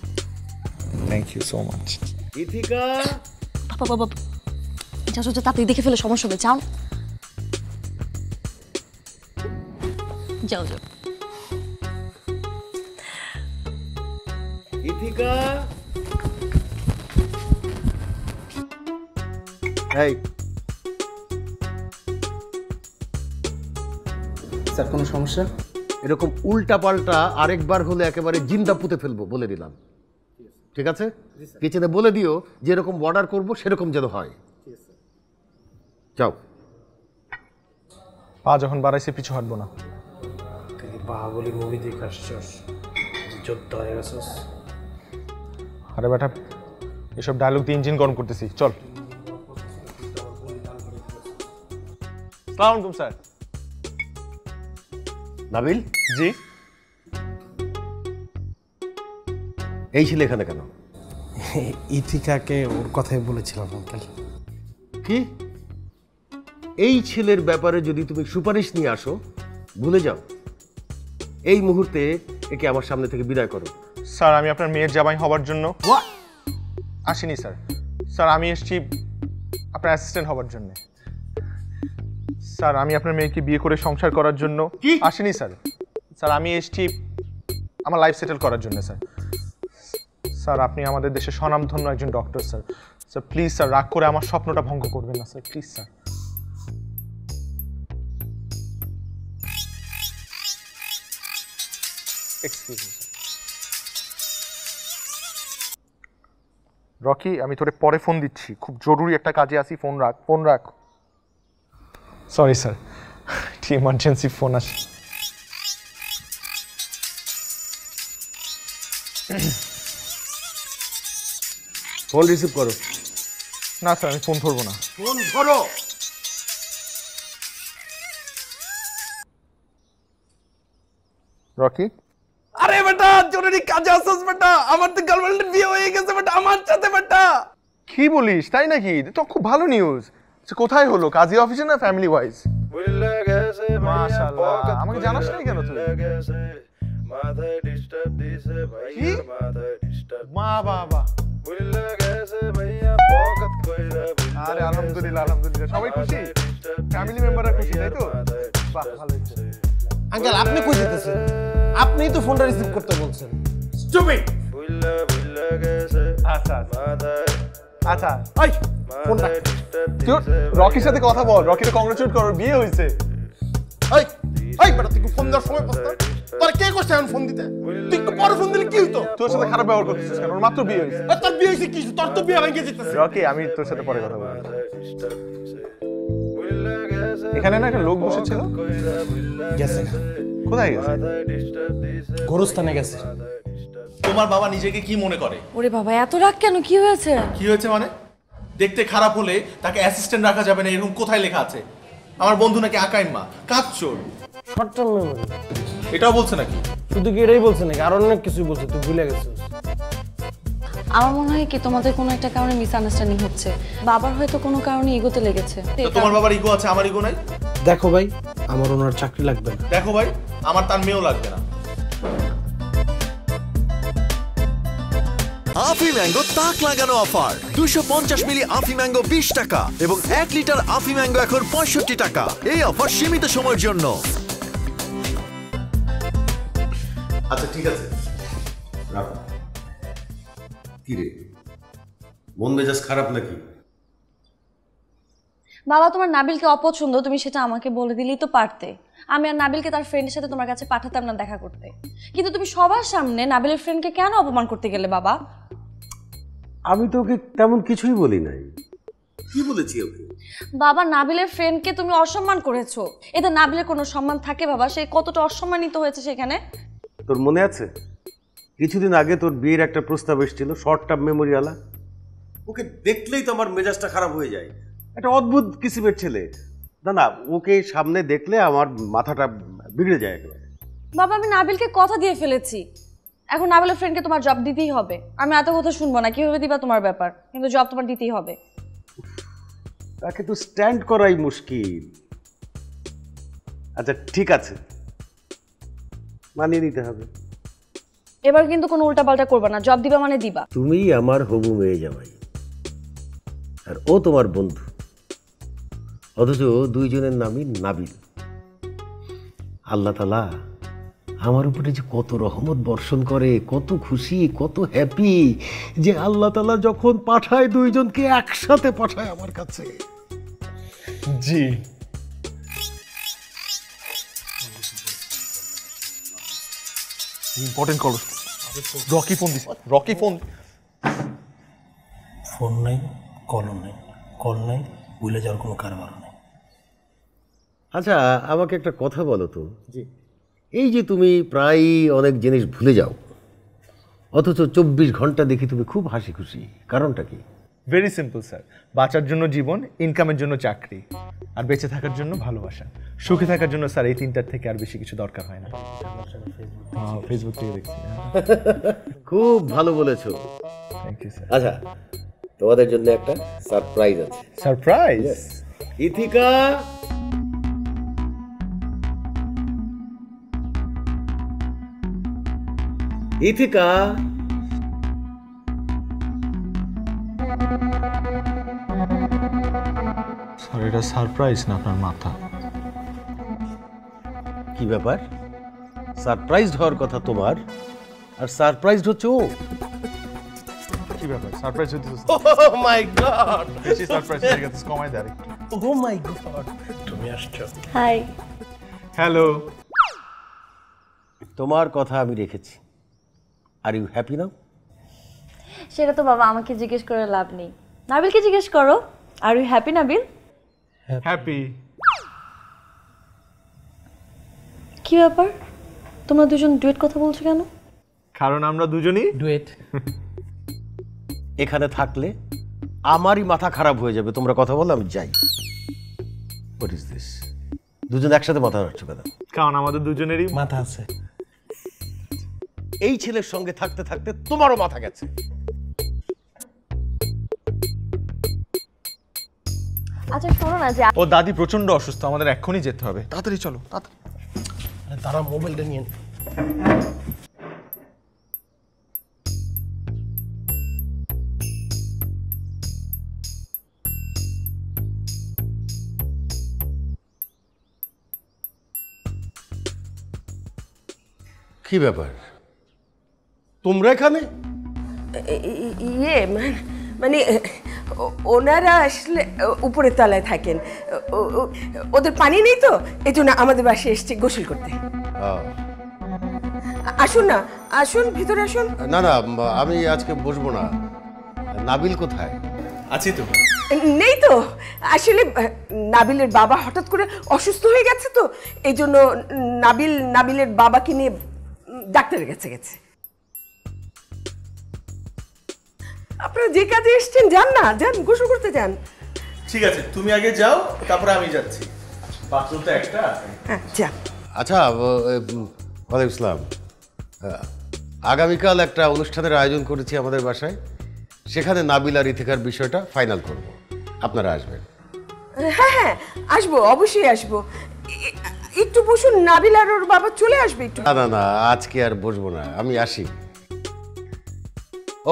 Thank you so much. Ethika, বাবা বাবা যাও যাও, তাড়াতাড়ি দেখে ফেলে সমস্যা হবে। যাও যাও যাও। ইথিকা, এই স্যার কোনো সমস্যা? এরকম উল্টা পাল্টা আরেকবার হলে একেবারে জিন্দা পুঁতে ফেলবো, বলে দিলাম। ঠিক আছে? কিচেনে বলে দিও যে এরকম অর্ডার করবো সেরকম যেন হয়। যাও। পা যখন বাড়াইছে পিছু হাঁটবো না। বাহুবলী মুভি দেখে আসছস, যোদ্ধা হয়ে গেছস। আরে বেটা, এসব ডায়লগ দিয়ে ইঞ্জিন গরম করতেছি, চল। আসসালামু আলাইকুম স্যার। নাবিল, জি। এই ছিল এখানে কেন? ইথিকাকে ওর কথাই বলেছিলাম আঙ্কেল। কি? এই ছেলের ব্যাপারে যদি তুমি সুপারিশ নিয়ে আসো, ভুলে যাও। এই মুহূর্তে একে আমার সামনে থেকে বিদায় করো। স্যার আমি আপনার মেয়ের জামাই হবার জন্য আসিনি স্যার। স্যার আমি এসেছি আপনার অ্যাসিস্ট্যান্ট হবার জন্য। স্যার আমি আপনার মেয়েকে বিয়ে করে সংসার করার জন্য আসিনি স্যার। স্যার আমি এসেছি আমার লাইফ সেটেল করার জন্য স্যার। স্যার আপনি আমাদের দেশে স্বনামধন্য একজন doctor sir. Sir please sir, রাগ করে আমার স্বপ্নটা ভঙ্গ করবেন না sir, please sir. Excuse me sir. Rocky, আমি তোরে পরে ফোন দিচ্ছি, খুব জরুরি একটা কাজে আসি, ফোন রাখ, ফোন রাখ। সরি স্যার, ইমার্জেন্সি ফোন আসে। ফোন রিসিভ করো। না স্যার, আমি ফোন ধরবো না। ফোন ধরো। রকি, আরে বেটা জরুরি কাজে আসছিস বেটা, আমার তো গার্লফ্রেন্ডের বিয়ে হয়ে গেছে বেটা, আমার সাথে বেটা। কি বলিস, তাই নাকি? তো খুব ভালো নিউজ। কোথায় হলো, কাজী অফিসে না ফ্যামিলি ওয়াইজ? মাশাআল্লাহ, আমাকে জানাস নাই কেন তুই? মাথায় ডিস্টার্ব দিছে ভাইয়া, মাথায় ডিস্টার্ব। মা বাবা ভুলে গেছে ভাইয়া পকেট কইরা আরে আলহামদুলিল্লাহ আলহামদুলিল্লাহ সবাই খুশি ফ্যামিলি মেম্বাররা খুশি তাই তো বাহ ভালো হয়েছে আঙ্কেল আপনি কই যেতেছেন আপনিই তো ফোনটা রিসিভ করতে বলছেন স্টুপিড আচ্ছা আচ্ছা ওই ফোনটা তুই রকির সাথে কথা বল রকিকে কংগ্রাচুলেট কর বিয়ে হয়েছে এই এই বেটা তুই ফোন দেওয়ার সময় পাস তোর কে করছে এখন ফোন দিতে তুই একটু পরে ফোন দিলে কি হইতো তোর সাথে খারাপ ব্যবহার করতেছিস কেন ওর মাত্র বিয়ে হয়েছে তোর বিয়ে হয়েছে কি তোর তো বিয়ে ভেঙে যেতেছে রকি আমি তোর সাথে পরে কথা বলবো এখানে না একটা লোক বসেছিল গেছে কোথায় গেছে গোরস্থানে গেছে তোমার বাবা নিজেকে কি মনে করে ওরে বাবা এত রাগ কেন কি হয়েছে কি হয়েছে মানে দেখতে খারাপ হলে তাকে অ্যাসিস্ট্যান্ট রাখা যাবে না এরকম কোথায় লেখা আছে আমার বন্ধু নাকি আকাইম্মা কাঁদচোর শর্ট টার্ম মেমোরি এটাও বলছে নাকি শুধু কি এটাই বলছে নাকি আর অনেক কিছু বলছে তুই ভুলে গেছিস আমার মনে হয় কি তোমাদের কোনো একটা কারণে মিসআন্ডারস্ট্যান্ডিং হচ্ছে বাবার হয়তো কোনো কারণে ইগোতে লেগেছে তো তোমার বাবার ইগো আছে আমার ইগো নাই দেখো ভাই আমার ওনার চাকরি লাগবে না দেখো ভাই আমার তার মেয়েও লাগবে না আফি ম্যাঙ্গো তাক লাগানো অফার 250 মিলি আফি ম্যাঙ্গো 20 টাকা এবং 1 লিটার আফি ম্যাঙ্গো এখন 65 টাকা এই অফার সীমিত সময়ের জন্য আচ্ছা ঠিক আছে রাখো কি রে মন মেজাজ খারাপ নাকি বাবা তোমার নাবিলকে অপছন্দ তুমি সেটা আমাকে বলে দিলেই তো পারতে আমি আর নাবিলকে তার ফ্রেন্ডের সাথে তোমার কাছে পাঠাতাম না দেখা করতে কিন্তু তুমি সবার সামনে নাবিলের ফ্রেন্ডকে কেন অপমান করতে গেলে বাবা আমি তো ওকে তেমন কিছুই বলি নাই কি বলেছি ওকে বাবা নাবিলের ফ্রেন্ডকে তুমি অসম্মান করেছো এতে নাবিলের কোনো সম্মান থাকে বাবা সে কতটা অসম্মানিত হয়েছে সেখানে তোর মনে আছে কিছুদিন আগে তোর বিয়ের একটা প্রস্তাব এসেছিল শর্ট টার্ম মেমোরিওয়ালা ওকে দেখলেই তো আমার মেজাজটা খারাপ হয়ে যায় একটা অদ্ভুত কিসিমের ছেলে না না ওকে সামনে দেখলে আমার মাথাটা বিগড়ে যায় একেবারে বাবা আমি নাবিলকে কথা দিয়ে ফেলেছি এখন নাবিলের ফ্রেন্ডকে তোমার জব দিতেই হবে আমি এত কথা শুনবো না কিভাবে দিবা তোমার ব্যাপার কিন্তু জব তোমার দিতেই হবে তাকে তো স্ট্যান্ড করাই মুশকিল আচ্ছা ঠিক আছে মানিয়ে নিতে হবে এবার কিন্তু কোনো উল্টাপাল্টা করবে না জব দিবা মানে দিবা তুমি আমার হবু মেয়ে জামাই আর ও তোমার বন্ধু অথচ দুইজনের নামই নাবিল আল্লাহ তাআলা আমার উপরে যে কত রহমত বর্ষণ করে কত খুশি কত হ্যাপি যে আল্লাহ তাআলা যখন পাঠায় দুইজনকে একসাথে পাঠায় আমার কাছে জি ইম্পর্টেন্ট কল রকি ফোন দিছে রকি ফোন ফোন নাই কলও নাই কল নাই ভুলে যাওয়ার কোনো কারবার নেই আচ্ছা আমাকে একটা কথা বলো তো জি এই যে তুমি প্রায় অনেক জিনিস ভুলে যাও অথচ 24 ঘন্টা দেখি তুমি খুব হাসি খুশি কারণটা কি ভেরি সিম্পল স্যার বাঁচার জন্য জীবন ইনকামের জন্য চাকরি আর বেঁচে থাকার জন্য ভালোবাসা সুখে থাকার জন্য স্যার এই তিনটার থেকে আর বেশি কিছু দরকার হয় না ফেসবুক থেকে দেখছি খুব ভালো বলেছো থ্যাংক ইউ স্যার আচ্ছা তোমাদের জন্য একটা সারপ্রাইজ আছে সারপ্রাইজ ইথিকা ইথিকা স্যার এটা সারপ্রাইজ না আপনার মাথা কি ব্যাপার সারপ্রাইজড হওয়ার কথা তোমার আর সারপ্রাইজড হচ্ছে ও কি ব্যাপার সারপ্রাইজ হতে ও মাই গড বেশি সারপ্রাইজ হয়ে গেছে কমাই দেয় ও মাই গড তুমি আসছো হাই হ্যালো তোমার কথা আমি রেখেছি আর ইউ হ্যাপি নাও সেটা তো বাবা আমাকে জিজ্ঞেস করে লাভ নেই নাবিলকে জিজ্ঞেস করো are you happy Nabil happy কি ব্যাপার তোমরা দুজন ডুয়েট কথা বলছো কেন কারণ আমরা দুজনেই ডুয়েট এখানে থাকলে আমারই মাথা খারাপ হয়ে যাবে তোমরা কথা বলো আমি যাই হোয়াট ইজ দিস দুজন একসাথে মাথা নাড়ছো কেন কারণ আমাদের দুজনেরই মাথা আছে এই ছেলের সঙ্গে থাকতে থাকতে তোমারও মাথা গেছে আচ্ছা শোনো না যে ও দাদি প্রচন্ড অসুস্থ আমাদের এক্ষুনি যেতে হবে তাড়াতাড়ি চলো তাড়াতাড়ি তারা মোবাইলটা নিয়ে কি ব্যাপার তোমরা এখানে? ইয়ে মানে ওনারা আসলে উপরের তলায় থাকেন, ওদের পানি নেই তো এই জন্য আমাদের বাসায় এসছে গোসল করতে। আসুন না, আসুন ভিতরে আসুন। না না, আমি আজকে বসবো না। নাবিল কোথায়? আছি তো। নেই তো, আসলে নাবিলের বাবা হঠাৎ করে অসুস্থ হয়ে গেছে তো এই জন্য নাবিলের বাবাকে নিয়ে ডাক্তারের কাছে গেছে। আপনারা যে কাজে এসছেন যান না, যান গোসল করতে যান। ঠিক আছে, তুমি আগে যাও, তারপরে আমি যাচ্ছি। বাথরুম তো একটা। হ্যাঁ যা। আচ্ছা, ওয়ালাইকুম আসসালাম। আগামীকাল একটা অনুষ্ঠানের আয়োজন করেছি আমাদের বাসায়, সেখানে নাবিল আর ইতিকার বিষয়টা ফাইনাল করব। আপনারা আসবেন? হ্যাঁ হ্যাঁ আসবো, অবশ্যই আসবো। একটু বসুন, নাবিল আর ওর বাবা চলে আসবে একটু। না না না, আজকে আর বসবো না, আমি আসি।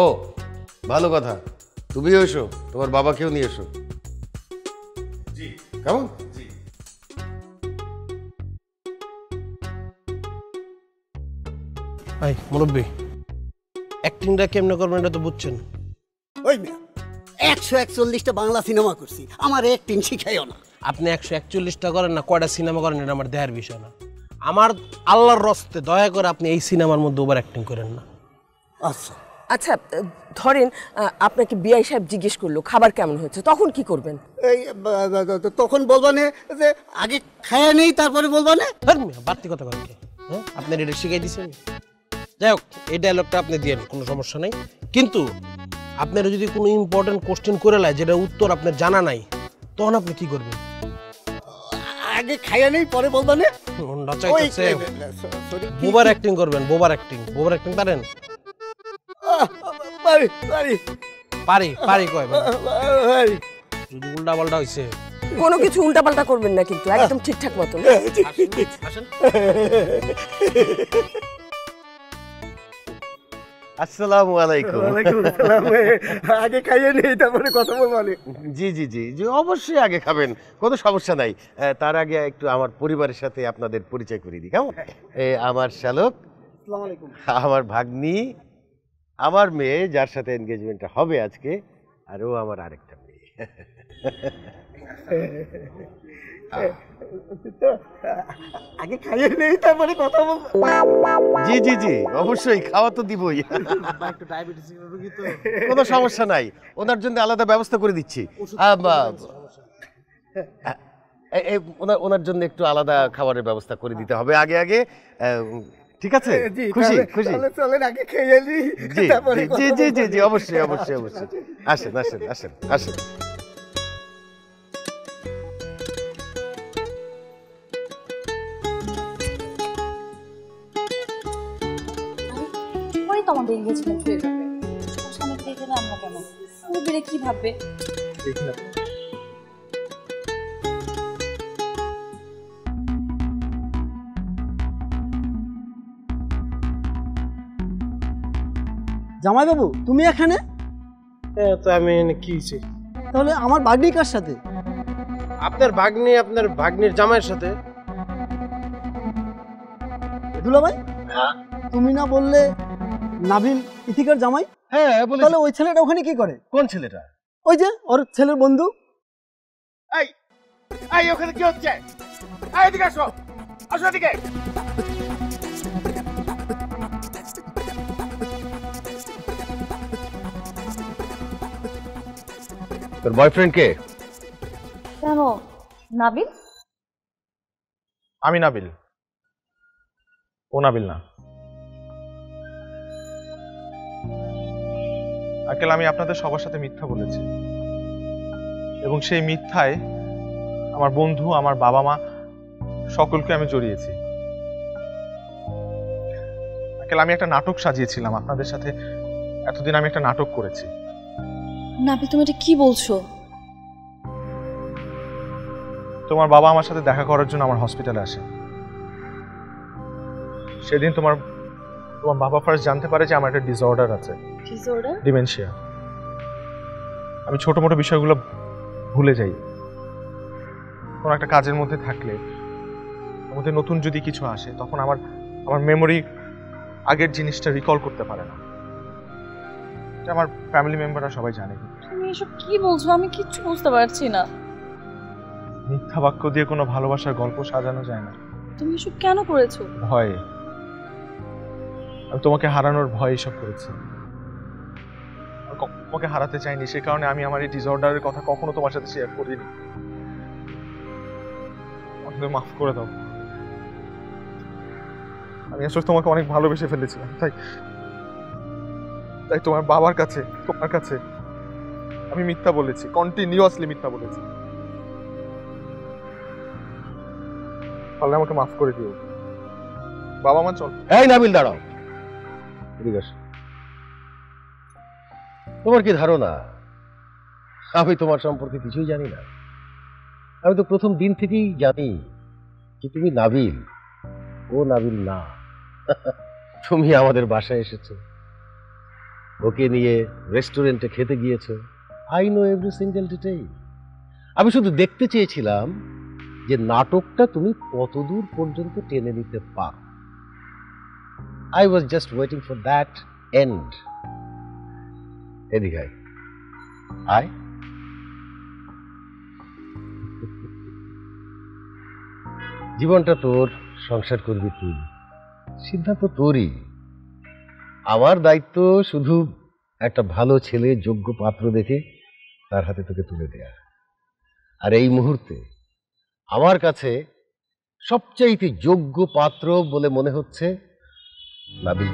ও ভালো কথা, তুমিও এসো, তোমার বাবাকেও নিয়ে এসো। জি। কেমন? জি। ভাই মুরব্বী, অ্যাক্টিংটা কেমনে করবেন এটা তো বুঝছেন। ওই মিয়া 141টা বাংলা সিনেমা করছি, আমার অ্যাক্টিং শিখাইও না। আপনি 141টা করেন না কয়টা সিনেমা করেন এটা আমার দেহার বিষয় না। আমার আল্লাহর রস্তে দয়া করে আপনি এই সিনেমার মধ্যে ওভার অ্যাক্টিং করেন না। আচ্ছা আচ্ছা ধরেন আপনাকে বিআই সাহেব জিজ্ঞেস করলো খাবার কেমন হয়েছে, তখন কি করবেন? এই তখন বলবানে যে আগে খায়া নেই তারপরে বলবানে। বাড়তি কথা বলেন কে? হ্যাঁ, আপনার এটা শিখাই দিয়েছেন। যাই হোক, এই ডায়লগটা আপনি দিয়ে কোনো সমস্যা নেই, কিন্তু আপনার যদি কোনো ইম্পর্টেন্ট কোশ্চেন করে লাই যেটা উত্তর আপনার জানা নাই, তখন আপনি কি করবেন? আগে খায়া নেই পরে বলবানে। বোবার অ্যাক্টিং করবেন, বোবার অ্যাক্টিং। বোবার অ্যাক্টিং পারেন? পারি পারি পারি পারি কয় যদি উল্টা পাল্টা হইছে কোনো কিছু উল্টা পাল্টা করবেন না, কিন্তু একদম ঠিকঠাক মতন। আসসালামু আলাইকুম। ওয়ালাইকুম আসসালাম। আগে খাইয়ে নেই তারপরে কথা বলবানে। জি জি জি জি, অবশ্যই আগে খাবেন, কোনো সমস্যা নাই। তার আগে একটু আমার পরিবারের সাথে আপনাদের পরিচয় করিয়ে দিই, কেমন? আমার শ্যালক, আসসালামু আলাইকুম। আমার ভাগ্নি, আমার মেয়ে যার সাথে এনগেজমেন্টটা হবে আজকে, আর ও আমার আরেকটা মেয়ে। আগে খাইয়ে নেই তারপরে কথা বল। জি জি জি, অবশ্যই খাওয়া তো দিবই। একটু ডায়াবেটিস রোগী তো, কোনো সমস্যা নাই, ওনার জন্য আলাদা ব্যবস্থা করে দিচ্ছি। ওনার জন্য একটু আলাদা খাবারের ব্যবস্থা করে দিতে হবে আগে আগে, ঠিক আছে? খুশি খুশি? চলেন আগে খেয়ে নিই তারপরে। জি জি জি জি, অবশ্যই অবশ্যই অবশ্যই। আসেন আসেন আসেন আসেন। পরে তো আমাদের এনগেজমেন্ট হয়ে যাবে, সামনে থেকে গেলে আমরা কেমন বেড়ে কি ভাববে? জামাইবাবু তুমি এখানে? তো আমি কি হয়েছে? তাহলে আমার ভাগ্নি কার সাথে? আপনার ভাগ্নি আপনার ভাগ্নির জামাইয়ের সাথে। দুলাভাই তুমি না বললে নাবিল ইথিকার জামাই? হ্যাঁ, তাহলে ওই ছেলেটা ওখানে কি করে? কোন ছেলেটা? ওই যে ওর ছেলের বন্ধু। এই এই ওখানে কি হচ্ছে? এই এদিকে আসো, আসো এদিকে। তোর বয়ফ্রেন্ড কে? কেন নাবিল? আমি নাবিল, ও নাবিল না। আঙ্কেল, আমি আপনাদের সবার সাথে মিথ্যা বলেছি, এবং সেই মিথ্যায় আমার বন্ধু, আমার বাবা মা সকলকে আমি জড়িয়েছি। আঙ্কেল, আমি একটা নাটক সাজিয়েছিলাম আপনাদের সাথে, এতদিন আমি একটা নাটক করেছি। নাবিল তুমি এটা কি বলছো? তোমার বাবা আমার সাথে দেখা করার জন্য আমার হসপিটালে আসে। সেদিন তোমার বাবা ফার্স্ট জানতে পারে যে আমার একটা ডিসঅর্ডার আছে, ডিমেনশিয়া। আমি ছোট মোটো বিষয়গুলো ভুলে যাই। কোনো একটা কাজের মধ্যে থাকলে, আমাদের নতুন যদি কিছু আসে, তখন আমার মেমোরি আগের জিনিসটা রিকল করতে পারে না। এটা আমার ফ্যামিলি মেম্বাররা সবাই জানে। তুমি এসব কি বলছো? আমি কিচ্ছু বুঝতে পারছি না। মিথ্যা বাক্য দিয়ে কোনো ভালোবাসার গল্প সাজানো যায় না। তুমি এসব কেন করেছো? ভয়। আমি তোমাকে হারানোর ভয় এসব করেছি। তোমাকে হারাতে চাইনি, সে কারণে আমি আমার এই ডিসঅর্ডারের কথা কখনো তোমার সাথে শেয়ার করিনি। আমাকে মাফ করে দাও। আমি আসলে তোমাকে অনেক ভালোবেসে ফেলেছিলাম, তাই তোমার বাবার কাছে, তোমার কাছে আমি মিথ্যা বলেছি, কন্টিনিউয়াসলি মিথ্যা বলেছি। তাহলে আমাকে মাফ করে দিও বাবা মা। চল। এই নাবিল দাঁড়াও, এদিকে আসো। তোমার কি ধারণা আমি তোমার সম্পর্কে কিছুই জানি না? আমি তো প্রথম দিন থেকেই জানি যে তুমি নাবিল, ও নাবিল না। তুমি আমাদের বাসায় এসেছো, ওকে নিয়ে রেস্টুরেন্টে খেতে গিয়েছো। I know every single detail. আমি শুধু দেখতে চেয়েছিলাম যে নাটকটা তুমি কতদূর পর্যন্ত টেনে নিতে পারো। I was just waiting for that end. এদিকে আয়। জীবনটা তোর, সংসার করবি তুই, সিদ্ধান্ত তোরই। আমার দায়িত্ব শুধু একটা ভালো ছেলে, যোগ্য পাত্র দেখে তার হাতে তোকে তুলে দেয়া। আর এই মুহূর্তে আমার কাছে সবচাইতে যোগ্য পাত্র বলে মনে হচ্ছে নাবিল।